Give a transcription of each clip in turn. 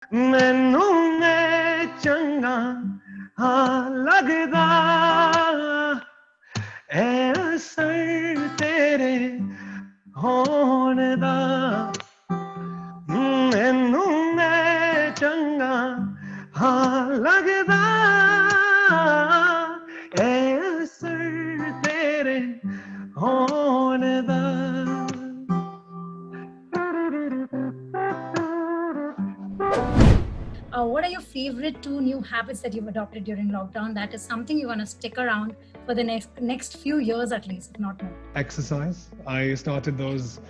मैनू मैं चंगा हाँ लगदा ऐ असर तेरे होण दा मैनू मैं चंगा हाँ लगदा ऐ असर तेरे होण दा What are your favorite two new habits that you've adopted during lockdown? That is something you want to stick around for the next few years at least, if not more. Exercise. I started those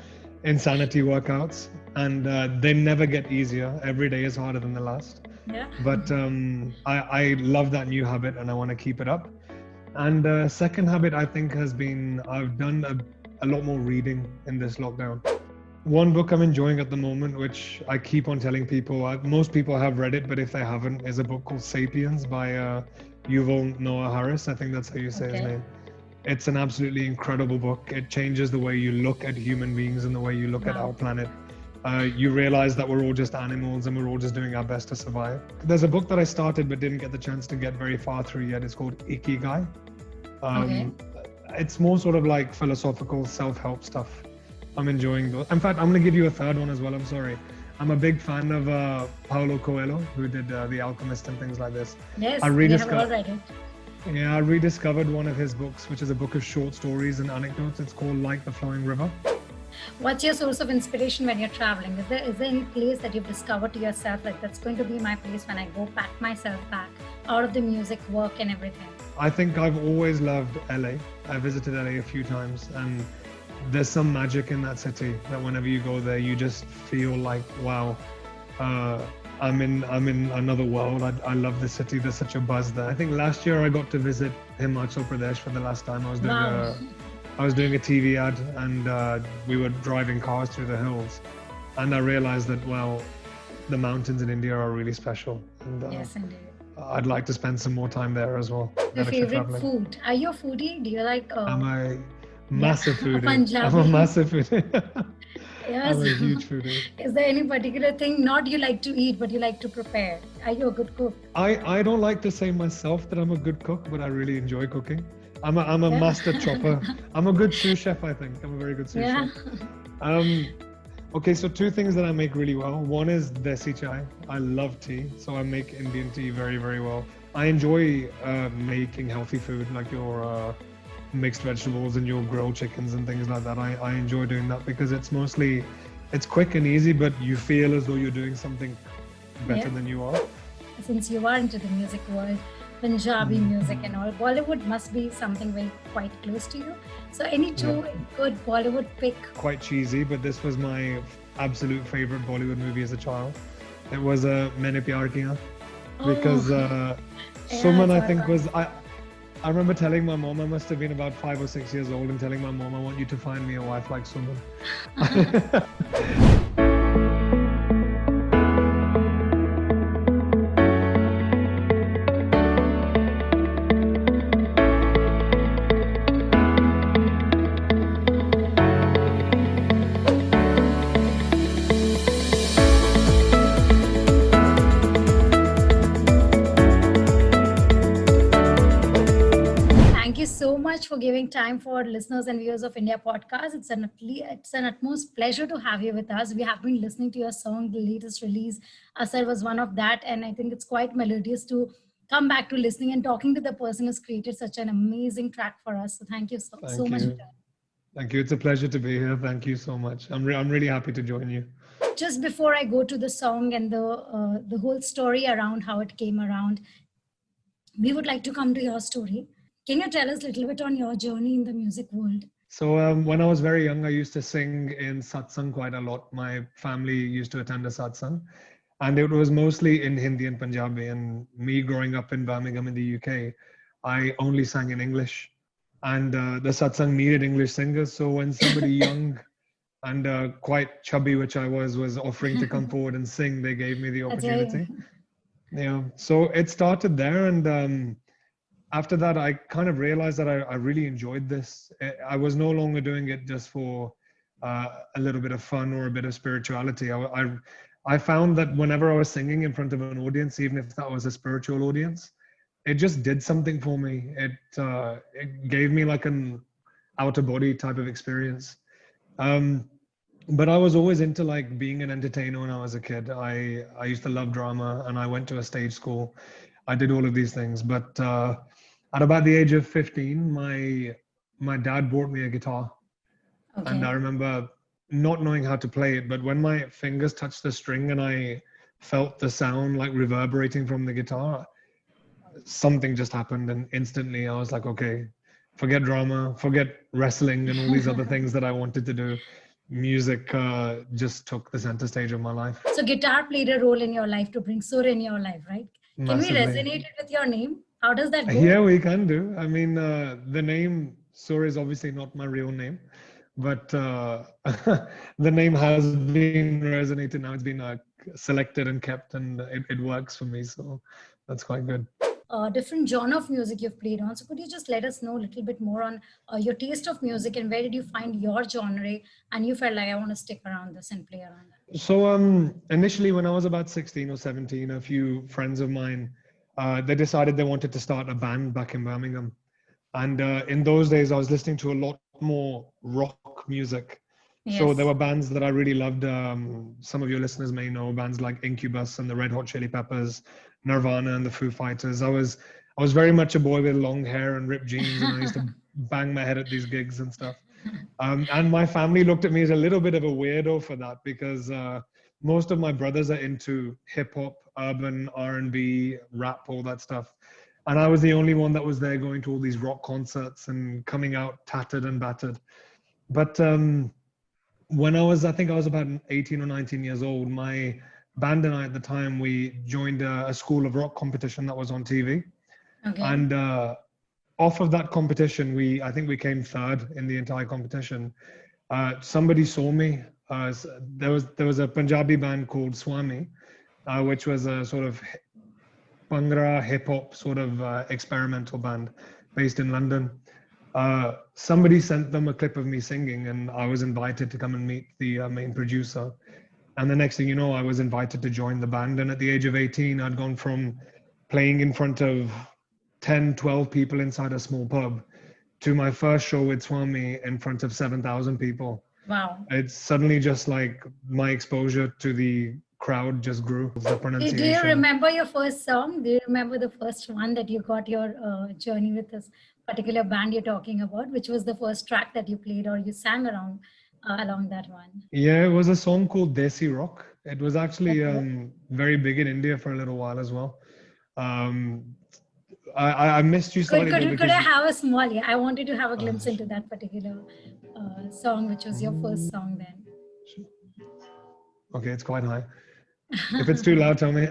insanity workouts, and they never get easier. Every day is harder than the last. Yeah. But I love that new habit, and I want to keep it up. And second habit, I think, has been I've done a lot more reading in this lockdown. One book I'm enjoying at the moment, which I keep on telling people, most people have read it, but if they haven't, is a book called *Sapiens* by Yuval Noah Harris. I think that's how you say his Okay. name. It's an absolutely incredible book. It changes the way you look at human beings and the way you look at our Wow. planet. You realize that we're all just animals and we're all just doing our best to survive. There's a book that I started but didn't get the chance to get very far through yet. It's called Ikigai. Okay. Um, it's more sort of like philosophical self-help stuff. I'm enjoying those. In fact, I'm going to give you a third one as well. I'm sorry. I'm a big fan of Paulo Coelho, who did The Alchemist and things like this. Yes, I we have all rediscovered. read it. Yeah, I rediscovered one of his books, which is a book of short stories and anecdotes. It's called Like the Flowing River. What's your source of inspiration when you're traveling? Is there any place that you've discovered to yourself like that's going to be my place when I go pack myself back out of the music, work, and everything? I think I've always loved LA. I visited LA a few times, and there's some magic in that city that whenever you go there, you just feel like, wow, uh, I'm in another world. I love the city. There's such a buzz there. I think last year I got to visit Himachal Pradesh for the last time. Wow. I was doing a TV ad, and we were driving cars through the hills, and I realized that, well, the mountains in India are really special, and Yes, indeed. I'd like to spend some more time there as well. Your Then if you're favorite traveling, food? Are you a foodie? Do you like I'm a yeah, massive foodie. I'm a Punjabi? massive foodie. Yes. I'm a huge foodie. Is there any particular thing not you like to eat but you like to prepare? Are you a good cook? I don't like to say myself that I'm a good cook, but I really enjoy cooking. I'm a Yeah. master chopper. I'm a good sous chef, I think. I'm a very good sous Yeah. chef. Um, okay, so two things that I make really well. One is desi chai. I love tea, so I make Indian tea very, very well. I enjoy making healthy food, like your mixed vegetables and your grilled chickens and things like that. I enjoy doing that because it's quick and easy, but you feel as though you're doing something better Yeah. than you are. Since you are into the music world, Punjabi music and all, Bollywood must be something very quite close to you. So any two good Bollywood pick? Quite cheesy, but this was my absolute favorite Bollywood movie as a child. It was Maine Pyar Kiya because Yeah, Suman, it's I all think, about. was I remember telling my mom, I must have been about 5 or 6 years old, and telling my mom, I want you to find me a wife like Suman. Thank you so much for giving time for listeners and viewers of India podcast. It's an utmost pleasure to have you with us. We have been listening to your song, the latest release. Asar was one of that, and I think it's quite melodious to come back to listening and talking to the person who's created such an amazing track for us. So thank you so Thank much. you. Thank you. It's a pleasure to be here. Thank you so much. I'm really happy to join you. Just before I go to the song and the whole story around how it came around, we would like to come to your story. Can you tell us a little bit on your journey in the music world? So when I was very young, I used to sing in satsang quite a lot. My family used to attend a satsang, and it was mostly in Hindi and Punjabi. And me growing up in Birmingham in the UK, I only sang in English, and the satsang needed English singers. So when somebody young and quite chubby, which I was offering to come forward and sing, they gave me the That's very opportunity. Yeah, so it started there, and after that, I kind of realized that I really enjoyed this. I was no longer doing it just for a little bit of fun or a bit of spirituality. I found that whenever I was singing in front of an audience, even if that was a spiritual audience, it just did something for me. It gave me like an outer body type of experience. But I was always into like being an entertainer when I was a kid. I used to love drama, and I went to a stage school. I did all of these things, but at about the age of 15, my dad bought me a guitar, and I Okay. remember not knowing how to play it. But when my fingers touched the string and I felt the sound like reverberating from the guitar, something just happened, and instantly I was like, okay, forget drama, forget wrestling and all these other things that I wanted to do. Music just took the center stage of my life So guitar played a role in your life to bring sur in your life, right? Can we massively. resonate it with your name? How does that go? Yeah, we can do. I mean, the name Sur is obviously not my real name, but the name has been resonated now. It's been selected and kept, and it works for me. So that's quite good. Different genre of music you've played on. So could you just let us know a little bit more on your taste of music and where did you find your genre and you felt like I want to stick around this and play around that? So initially, when I was about 16 or 17, a few friends of mine, they decided they wanted to start a band back in Birmingham. And in those days, I was listening to a lot more rock music. So there Yes. were bands that I really loved. Some of your listeners may know bands like Incubus and the Red Hot Chili Peppers, Nirvana and the Foo Fighters. I was very much a boy with long hair and ripped jeans, and I used to bang my head at these gigs and stuff. And my family looked at me as a little bit of a weirdo for that, because most of my brothers are into hip hop, urban, R&B, rap, all that stuff. And I was the only one that was there going to all these rock concerts and coming out tattered and battered. But when I think I was about 18 or 19 years old, my band and I at the time, we joined a school of rock competition that was on TV. Okay. And off of that competition, I think we came third in the entire competition. Somebody saw me. There was a Punjabi band called Swami, which was a sort of Bhangra hip hop sort of experimental band based in London. Somebody sent them a clip of me singing, and I was invited to come and meet the main producer. And the next thing you know, I was invited to join the band. And at the age of 18, I'd gone from playing in front of 10, 12 people inside a small pub to my first show with Swami in front of 7,000 people. Wow. It's suddenly just like my exposure to the crowd just grew. The Do you pronunciation. remember your first song? Do you remember the first one that you got your journey with this particular band you're talking about? Which was the first track that you played or you sang around along that one? Yeah, it was a song called Desi Rock. It was actually Okay. very big in India for a little while as well. Um, I missed you Could slightly could though you could I because have a small? Yeah, I wanted to have a uh, glimpse into that particular song, which was your first song then. okay, it's quite high. If it's too loud, tell me.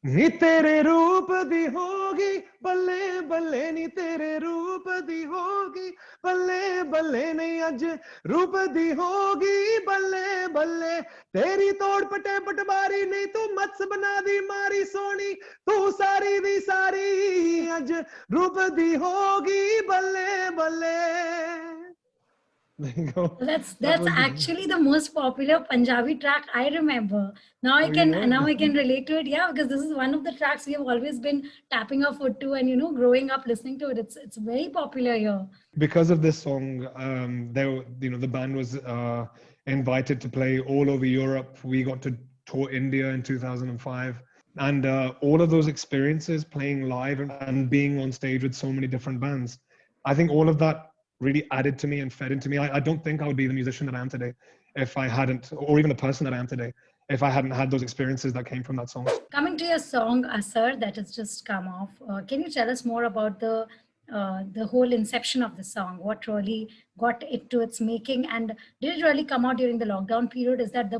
नी तेरे रूप दी होगी बल्ले बल्ले नी तेरे रूप दी होगी बल्ले बल्ले नहीं अज रूप दी होगी बल्ले बल्ले तेरी तोड़ पटे पटवारी नहीं तू मत्स बना दी मारी सोनी तू सारी दी सारी अज रूप दी होगी बल्ले बल्ले. There you go. That's That that's was the. actually the most popular Punjabi track I remember. Oh, you know Now I it. can relate to it. Yeah, because this is one of the tracks we have always been tapping our foot to, and growing up listening to it. It's very popular here. Because of this song, the band was invited to play all over Europe. We got to tour India in 2005, and all of those experiences, playing live and being on stage with so many different bands, I think all of that really added to me and fed into me. I don't think I would be the musician that I am today if I hadn't, or even the person that I am today, if I hadn't had those experiences that came from that song. Coming to your song Asar that has just come off, can you tell us more about the whole inception of the song? What really got it to its making, and did it really come out during the lockdown period? Is that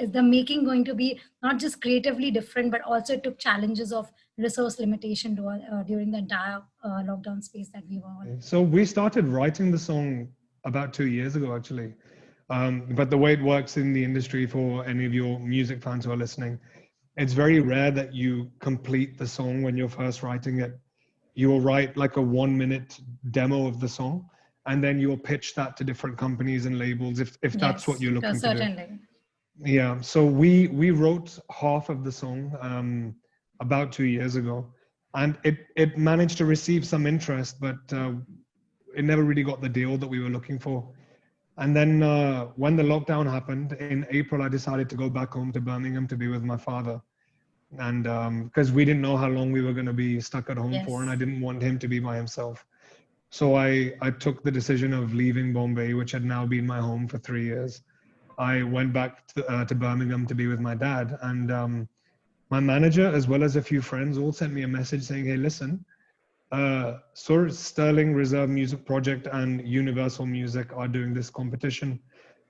is the making going to be not just creatively different, but also it took challenges of resource limitation during the entire lockdown space that we were on? So we started writing the song about 2 years ago, actually. But the way it works in the industry, for any of your music fans who are listening, it's very rare that you complete the song when you're first writing it. You'll write like a 1 minute demo of the song, and then you'll pitch that to different companies and labels if that's what Yes, you're looking to do. certainly. Yeah, so we wrote half of the song about 2 years ago, and it managed to receive some interest, but it never really got the deal that we were looking for. And then when the lockdown happened in April, I decided to go back home to Birmingham to be with my father, and because we didn't know how long we were going to be stuck at home for, and I Yes. didn't want him to be by himself. So I took the decision of leaving Bombay, which had now been my home for 3 years. I went back to Birmingham to be with my dad, and my manager, as well as a few friends, all sent me a message saying, "Hey, listen, Sir Sterling Reserve Music Project and Universal Music are doing this competition.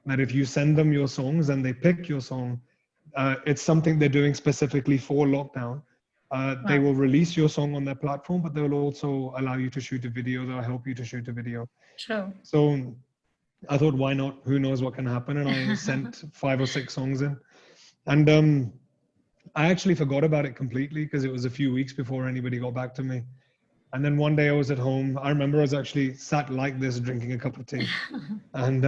That if you send them your songs and they pick your song, it's something they're doing specifically for lockdown. They Wow. will release your song on their platform, but they will also allow you to shoot a video. They'll help you to shoot a video." True. So I thought, why not? Who knows what can happen? And I sent 5 or 6 songs in. And I actually forgot about it completely because it was a few weeks before anybody got back to me. And then one day I was at home. I remember I was actually sat like this drinking a cup of tea. And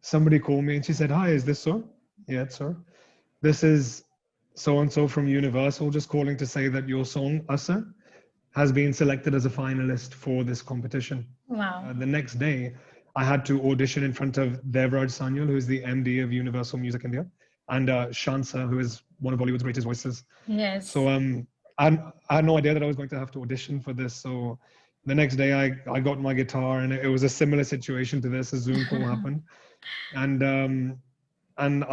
somebody called me and she said, "Hi, is this sir?" "Yeah, it's sir. This is so and so from Universal just calling to say that your song, Asa, has been selected as a finalist for this competition." Wow. The next day, I had to audition in front of Devraj Sanyal, who is the MD of Universal Music India, and Shansa, who is one of Bollywood's greatest voices. So Yes. I had no idea that I was going to have to audition for this. So the next day, I got my guitar, and it was a similar situation to this. A Zoom call happened, and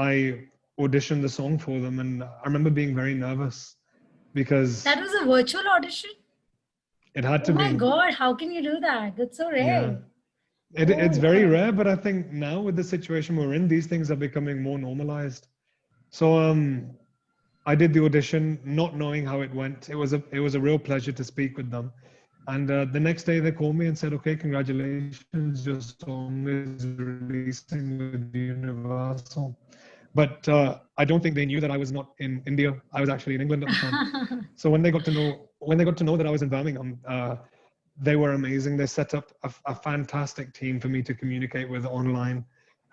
I auditioned the song for them, and I remember being very nervous because That was a virtual audition? it had Oh to my be. God, how can you do that? That's so Yeah. rare. It's Oh, very wow. rare, but I think now with the situation we're in, these things are becoming more normalized. So I did the audition, not knowing how it went. It was a real pleasure to speak with them. And the next day they called me and said, "Okay, congratulations, your song is releasing with Universal." But I don't think they knew that I was not in India. I was actually in England at the time. So when they got to know that I was in Birmingham, they were amazing. They set up a fantastic team for me to communicate with online,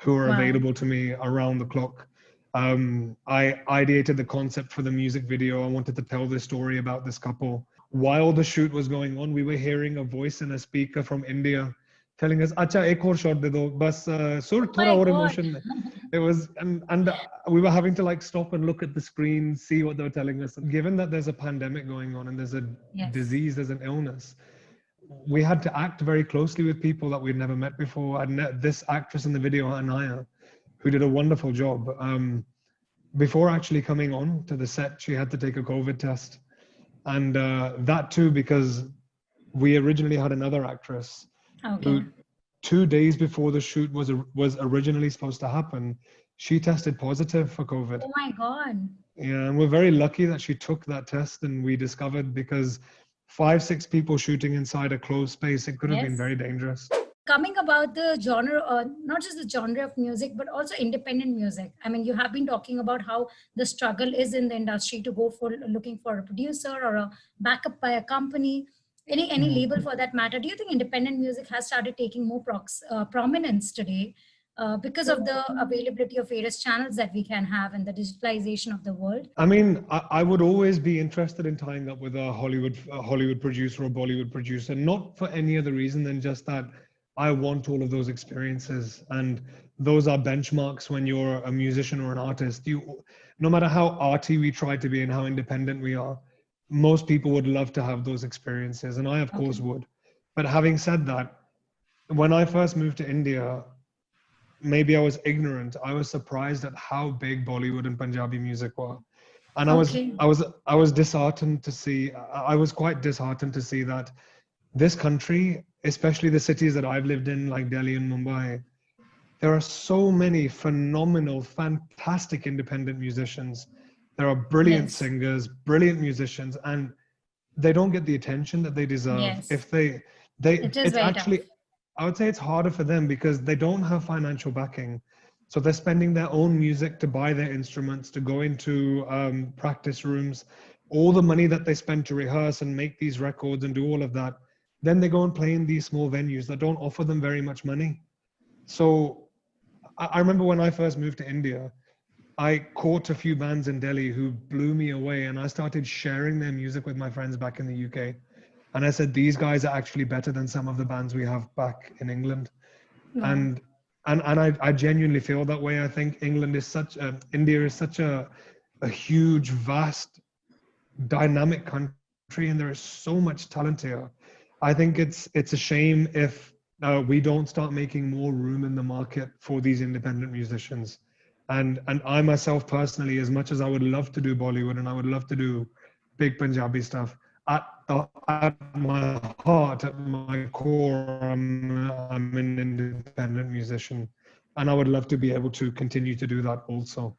who are Wow. available to me around the clock. I ideated the concept for the music video. I wanted to tell this story about this couple. While the shoot was going on, we were hearing a voice in a speaker from India telling us, "Acha, ek aur shot de do, bas sur Oh thoda my aur God. emotion." It was, and we were having to like stop and look at the screen, see what they were telling us. Given that there's a pandemic going on and there's a Yes. disease, there's an illness, we had to act very closely with people that we'd never met before. I'd met this actress in the video, Anaya, who did a wonderful job. Before actually coming on to the set, she had to take a COVID test. And that too, because we originally had another actress Okay. who 2 days before the shoot was originally supposed to happen, she tested positive for COVID. Oh my God. Yeah, and we're very lucky that she took that test and we discovered because 5, 6 people shooting inside a closed space, it could have been Yes. very dangerous. Coming about the genre, not just the genre of music, but also independent music. I mean, you have been talking about how the struggle is in the industry to go for looking for a producer or a backup by a company, any Mhm. label for that matter. Do you think independent music has started taking more prominence today because of the availability of various channels that we can have and the digitalization of the world? I mean, I would always be interested in tying up with a Hollywood producer or Bollywood producer, not for any other reason than just that I want all of those experiences, and those are benchmarks when you're a musician or an artist. No matter how arty we try to be and how independent we are, most people would love to have those experiences, and I, of Okay. course, would. But having said that, when I first moved to India, maybe I was ignorant. I was surprised at how big Bollywood and Punjabi music were. And Okay. I was disheartened to see, I was quite disheartened to see that this country, especially the cities that I've lived in, like Delhi and Mumbai, there are so many phenomenal, fantastic independent musicians. There are brilliant Yes. singers, brilliant musicians, and they don't get the attention that they deserve. Yes. If they, It is it's very tough. actually, I would say it's harder for them because they don't have financial backing. So they're spending their own music to buy their instruments, to go into practice rooms, all the money that they spend to rehearse and make these records and do all of that. Then they go and play in these small venues that don't offer them very much money. So I remember when I first moved to India, I caught a few bands in Delhi who blew me away, and I started sharing their music with my friends back in the UK. And I said, these guys are actually better than some of the bands we have back in England. Wow. And I genuinely feel that way. I think India is such a huge, vast, dynamic country, and there is so much talent here. I think it's a shame if we don't start making more room in the market for these independent musicians. And I myself personally, as much as I would love to do Bollywood and I would love to do big Punjabi stuff, at my heart, at my core, I'm an independent musician, and I would love to be able to continue to do that also.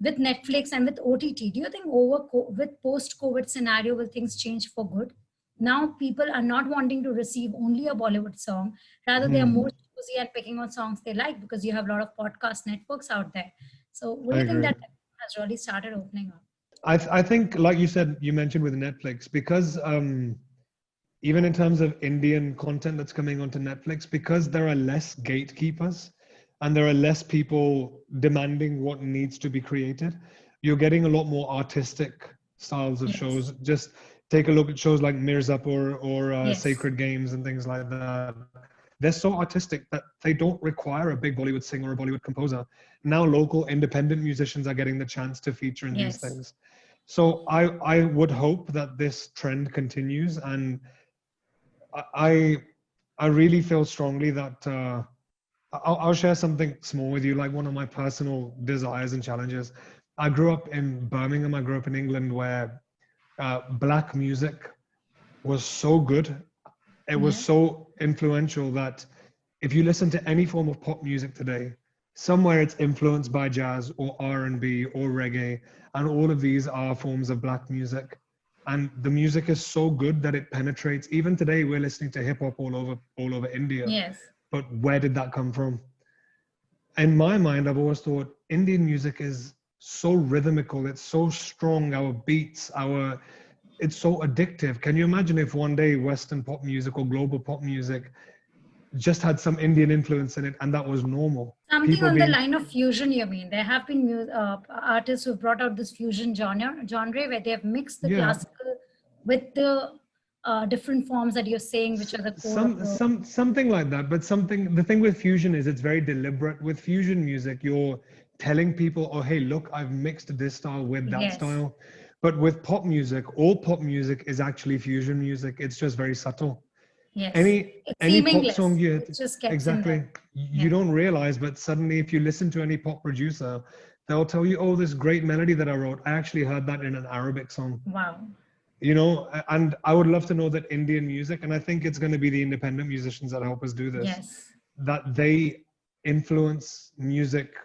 With Netflix and with OTT, do you think with post-COVID scenario, will things change for good? Now people are not wanting to receive only a Bollywood song. Rather, they are more choosy and picking on songs they like because you have a lot of podcast networks out there. So what do you think that has really started opening up? I think, like you said, you mentioned with Netflix, because even in terms of Indian content that's coming onto Netflix, because there are less gatekeepers and there are less people demanding what needs to be created, you're getting a lot more artistic styles of shows. Just take a look at shows like Mirzapur or Sacred Games and things like that. They're so artistic that they don't require a big Bollywood singer or a Bollywood composer. Now local independent musicians are getting the chance to feature in these things. So I would hope that this trend continues, and I really feel strongly that I'll share something small with you, like one of my personal desires and challenges. I grew up in Birmingham. I grew up in England, where black music was so good. It was so influential that if you listen to any form of pop music today, somewhere it's influenced by jazz or R&B or reggae, and all of these are forms of black music. And the music is so good that it penetrates. Even today, we're listening to hip hop all over India. Yes. But where did that come from? In my mind, I've always thought Indian music is so rhythmical. It's so strong. Our beats, it's so addictive. Can you imagine if one day Western pop music or global pop music just had some Indian influence in it, and that was normal? Something on the line of fusion, you mean? There have been artists who've brought out this fusion genre where they have mixed the classical with the different forms that you're saying, which are the core something like that. But the thing with fusion is it's very deliberate. With fusion music, you're telling people, oh, hey, look, I've mixed this style with that style. But with pop music, all pop music is actually fusion music. It's just very subtle. Yes. Any pop song you just exactly you don't realize, but suddenly if you listen to any pop producer, they'll tell you, oh, this great melody that I wrote, I actually heard that in an Arabic song. Wow. You know, and I would love to know that Indian music, and I think it's going to be the independent musicians that help us do this, that they influence music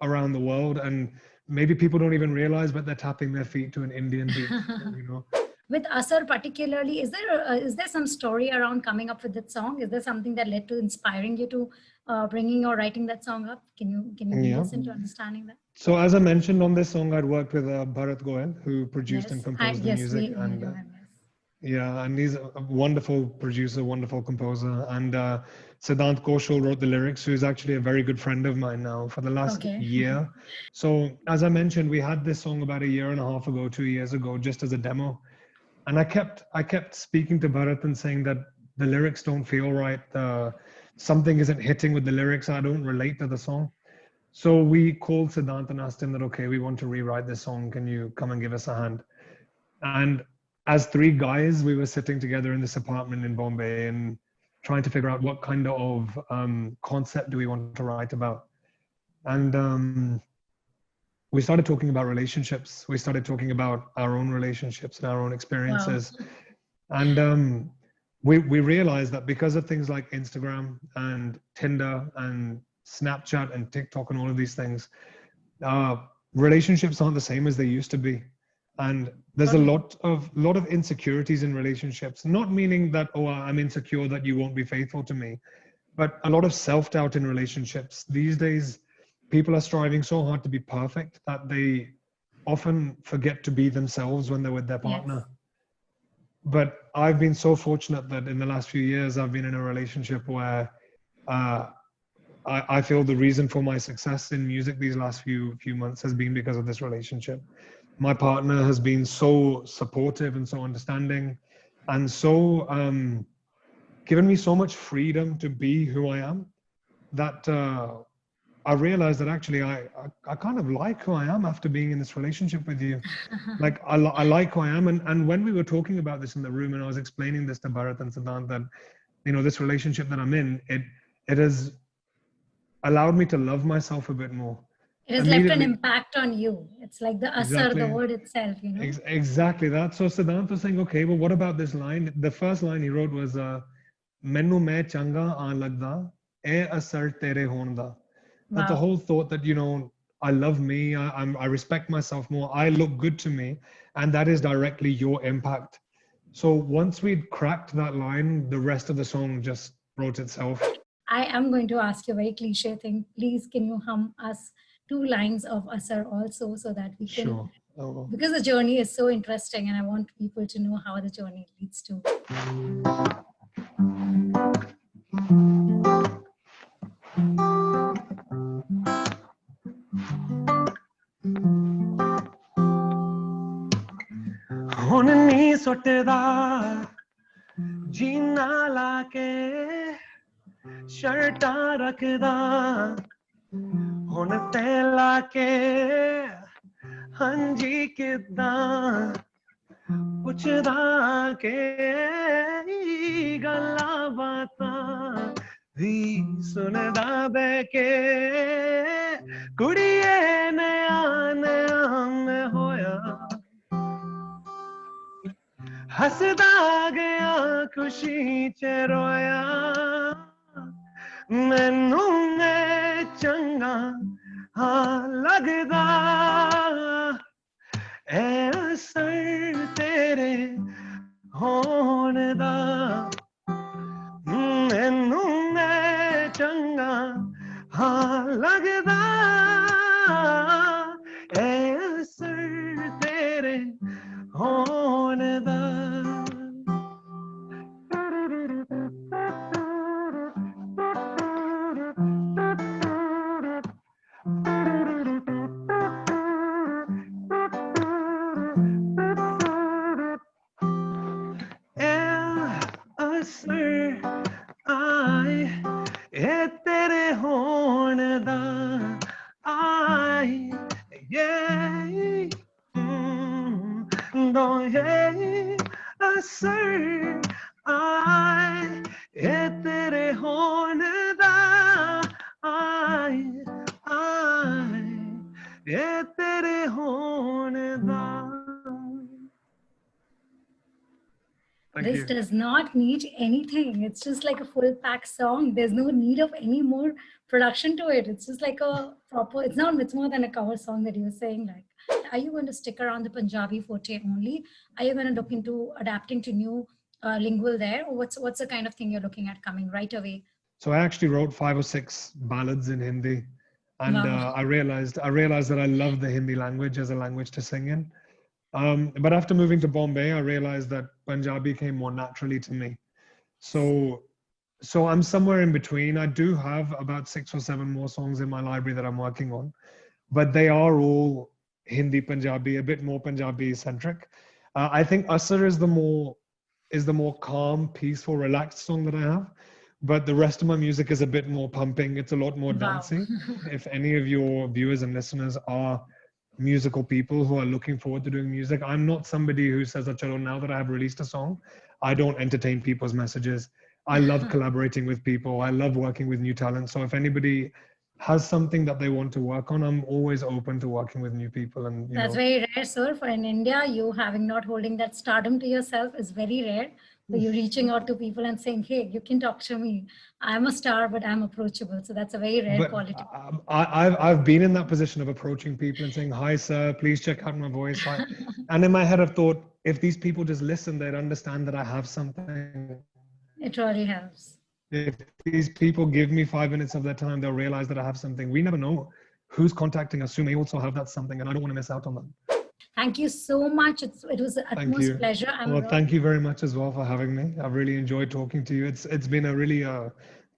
around the world, and maybe people don't even realize, but they're tapping their feet to an Indian beat, you know. With Asar particularly, is there some story around coming up with that song? Is there something that led to inspiring you to bringing or writing that song up? Can you lead us into understanding that? So as I mentioned on this song, I'd worked with Bharat Goel, who produced and composed the music. And he's a wonderful producer, wonderful composer. And Siddhant Kaushal wrote the lyrics, who's actually a very good friend of mine now for the last year. So as I mentioned, we had this song about 1.5 years ago, 2 years ago, just as a demo. And I kept speaking to Bharat and saying that the lyrics don't feel right. Something isn't hitting with the lyrics. I don't relate to the song. So we called Siddhant and asked him that, okay, we want to rewrite this song. Can you come and give us a hand? And as 3 guys, we were sitting together in this apartment in Bombay and trying to figure out what kind of concept do we want to write about. And we started talking about relationships. We started talking about our own relationships and our own experiences. Wow. And we realized that because of things like Instagram and Tinder and Snapchat and TikTok and all of these things, relationships aren't the same as they used to be. And there's a lot of insecurities in relationships, not meaning that, oh, I'm insecure that you won't be faithful to me, but a lot of self-doubt in relationships. These days, people are striving so hard to be perfect that they often forget to be themselves when they're with their partner. Yes. But I've been so fortunate that in the last few years, I've been in a relationship where I feel the reason for my success in music these last few months has been because of this relationship. My partner has been so supportive and so understanding, and so given me so much freedom to be who I am, that I realized that actually I kind of like who I am after being in this relationship with you. Like I like who I am, and when we were talking about this in the room, and I was explaining this to Bharat and Siddhant, that this relationship that I'm in, it has allowed me to love myself a bit more. It has left an impact on you. It's like the asar, the word itself, Exactly that. So Siddhant was saying, okay, well, what about this line? The first line he wrote was, "Mainu main changa aan lagda, eh asar tere hon da." That the whole thought that, I love me, I respect myself more, I look good to me, and that is directly your impact. So once we'd cracked that line, the rest of the song just wrote itself. I am going to ask you a very cliche thing. Please, can you hum us 2 lines of Asar also, so that we can, sure. Because the journey is so interesting and I want people to know how the journey leads to. ਹੁਣ ਨੀ ਸੁੱਟਦਾ ਜੀਨਾ ਲਾ ਕੇ ਸ਼ਰਟਾਂ ਰੱਖਦਾ ਹੁਣ ਤੇ ਲਾ ਕੇ ਹਾਂਜੀ ਕਿੱਦਾਂ ਪੁੱਛਦਾ ਕਿ ਗੱਲਾਂ ਬਾਤਾਂ ਵੀ ਸੁਣਦਾ ਬਹਿ ਕੇ ਕੁੜੀਏ ਨਿਆ ਮੈਂ ਹੋਇਆ ਹੱਸਦਾ ਗਿਆ ਖੁਸ਼ੀ ਚ ਰੋਇਆ ਮੈਨੂੰ ਮੈਂ ਚੰਗਾ ਹਾਂ ਲੱਗਦਾ ਐ ਅਸਰ ਤੇਰੇ ਹੋਣ ਦਾ ਮੈਨੂੰ ਮੈਂ ਚੰਗਾ ਹਾਂ ਲੱਗਦਾ ਐ ਅਸਰ ਤੇਰੇ ਹੋਣ ਦਾ ਇਹ ਤੇਰੇ ਹੋਣ ਦਾ ਆਈ ਦੋਹੇ ਅਸਰ ਆਈ ਇਹ ਤੇਰੇ ਹੋਣ ਦਾ ਆਈ ਇਹ ਤੇਰੇ ਹੋਣ ਦਾ This does not need anything. It's just like a full pack song. There's no need of any more production to it. It's just like a proper, it's more than a cover song that you're saying. Like, are you going to stick around the Punjabi forte only? Are you going to look into adapting to new lingual there? Or what's the kind of thing you're looking at coming right away? So I actually wrote 5 or 6 ballads in Hindi. And I realized that I love the Hindi language as a language to sing in. But after moving to Bombay, I realized that Punjabi came more naturally to me. So I'm somewhere in between. I do have about 6 or 7 more songs in my library that I'm working on, but they are all Hindi Punjabi, a bit more Punjabi centric. I think Asar is the more calm, peaceful, relaxed song that I have. But the rest of my music is a bit more pumping. It's a lot more dancey. If any of your viewers and listeners are musical people who are looking forward to doing music, I'm not somebody who says that, now that I have released a song, I don't entertain people's messages. I love collaborating with people. I love working with new talent. So if anybody has something that they want to work on, I'm always open to working with new people. And that's very rare, sir. For in India, you having not holding that stardom to yourself is very rare. So you're reaching out to people and saying, hey, you can talk to me. I'm a star, but I'm approachable. So that's a very rare quality. I've been in that position of approaching people and saying, hi, sir, please check out my voice. And in my head, I've thought, if these people just listen, they'd understand that I have something. It really helps. If these people give me 5 minutes of their time, they'll realize that I have something. We never know who's contacting us who may also have that something, and I don't want to miss out on that. Thank you so much. It was an utmost pleasure. Well, thank you very much as well for having me. I've really enjoyed talking to you. It's been a really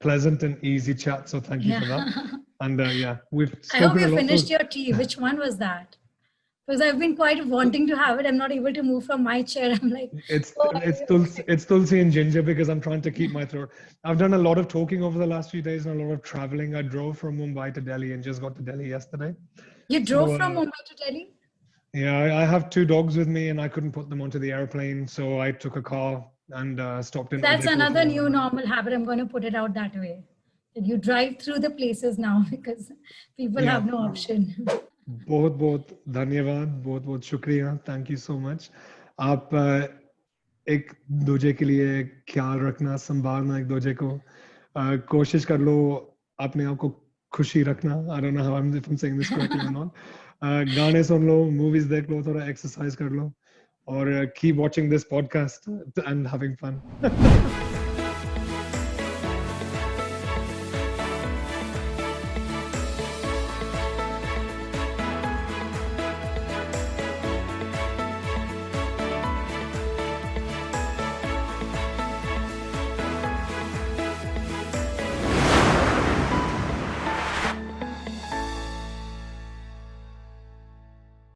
pleasant and easy chat. So thank you for that. Yeah. And yeah, we've I hope spoken a you lot. finished your tea. Which one was that? Because I've been quite wanting to have it. I'm not able to move from my chair. I'm like, It's oh, it's tulsi, it's tulsi and ginger because I'm trying to keep my throat. I've done a lot of talking over the last few days and a lot of traveling. I drove from Mumbai to Delhi and just got to Delhi yesterday. you So drove from Mumbai to Delhi? yeah, I have 2 dogs with me and I couldn't put them onto the airplane, so I took a car and stopped in That's Udaipur another for new normal habit. I'm going to put it out that way. That you drive through the places now because people yeah. have no option. बहुत बहुत धन्यवाद, बहुत बहुत शुक्रिया. Thank you so much. आप एक दूजे के लिए ख्याल रखना, संभालना एक दूजे को. कोशिश कर लो अपने आप को खुशी रखना. I don't know how if I'm saying this correctly or not. गाने सुन लो, movies देख लो, थोड़ा exercise कर लो, और keep watching this podcast and having fun.